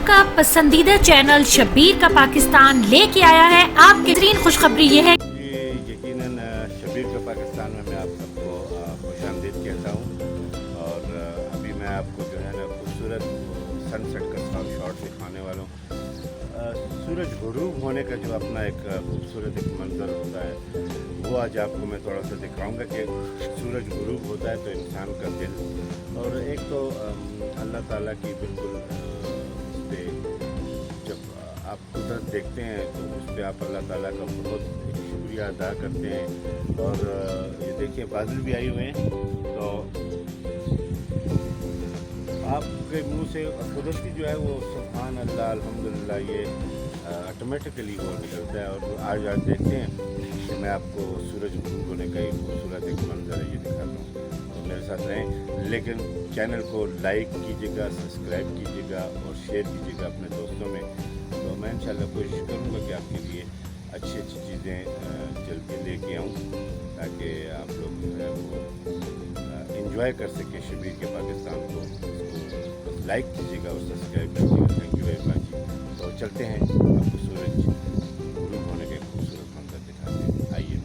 आपका पसंदीदा चैनल शब्बीर का पाकिस्तान लेके आया है आपके बेहतरीन खुशखबरी ये है ये यकीनन शब्बीर का पाकिस्तान में मैं आप सबको खुशामदीद कहता हूँ। और अभी मैं आपको जो है ना खूबसूरत सनसेट का शॉट दिखाने वाला हूँ। सूरज गुरूब होने का जो अपना एक खूबसूरत एक मंज़र होता है वो आज आपको मैं थोड़ा सा दिखाऊंगा कि सूरज गुरूब होता है तो इंसान का दिल और एक तो अल्लाह ताला की बिल्कुल उस पर जब आप कुदरत देखते हैं तो उस पर आप अल्लाह ताला का बहुत शुक्रिया अदा करते हैं। और ये देखिए बादल भी आए हुए हैं तो आपके मुंह से कुदरती जो है वो सुभान अल्लाह अल्हम्दुलिल्लाह ये ऑटोमेटिकली वो निकलता है। और आज देखते हैं कि मैं आपको सूरज गुरूब होने का एक खूबसूरत एक मंजर है ये दिखाता हूँ। तो मेरे साथ रहें, लेकिन चैनल को लाइक कीजिएगा, सब्सक्राइब कीजिएगा और शेयर कीजिएगा अपने दोस्तों में। तो मैं इंशाल्लाह कोशिश करूँगा कि आपके लिए अच्छी अच्छी चीज़ें जल्दी लेके आऊँ ताकि आप लोग जो है वो इंजॉय कर सकें शब्बीर के पाकिस्तान को। इसको लाइक कीजिएगा और सब्सक्राइब कीजिएगा। Thank you very much. तो चलते हैं आपको सूरज गुरूब होने का खूबसूरत मंजर दिखाते हैं, आइए।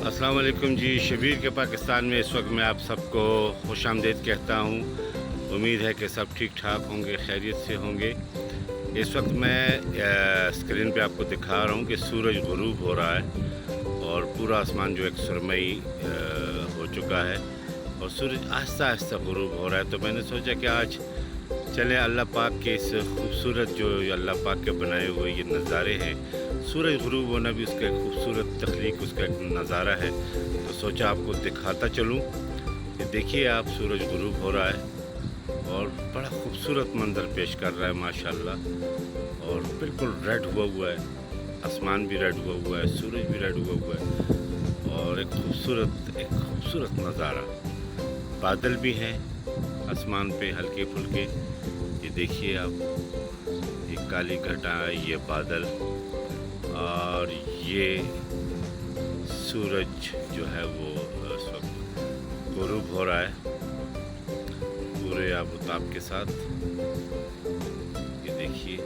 अस्सलाम वालेकुम जी, शब्बीर के पाकिस्तान में इस वक्त मैं आप सबको खुशामदीद कहता हूँ। उम्मीद है कि सब ठीक ठाक होंगे, खैरियत से होंगे। इस वक्त मैं स्क्रीन पे आपको दिखा रहा हूँ कि सूरज गुरूब हो रहा है और पूरा आसमान जो एक सुरमई हो चुका है और सूरज आहिस्ता आहिस्ता गुरूब हो रहा है। तो मैंने सोचा कि आज चलें अल्लाह पाक के इस खूबसूरत जो अल्लाह पाक के बनाए हुए ये नज़ारे हैं, सूरज गुरूब होना भी उसका एक खूबसूरत तख्लीक, उसका एक नज़ारा है। तो सोचा आपको दिखाता चलूँ कि देखिए आप सूरज गुरूब हो रहा है और बड़ा खूबसूरत मंजर पेश कर रहा है माशाल्लाह। और बिल्कुल रेड हुआ है, आसमान भी रेड हुआ है, सूरज भी रेड हुआ है और एक खूबसूरत नज़ारा। बादल भी हैं आसमान पे हल्के फुल्के, ये देखिए आप, ये काली घटा, ये बादल और ये सूरज जो है वो इस वक्त गुरूब हो रहा है पूरे आबूताब के साथ। ये देखिए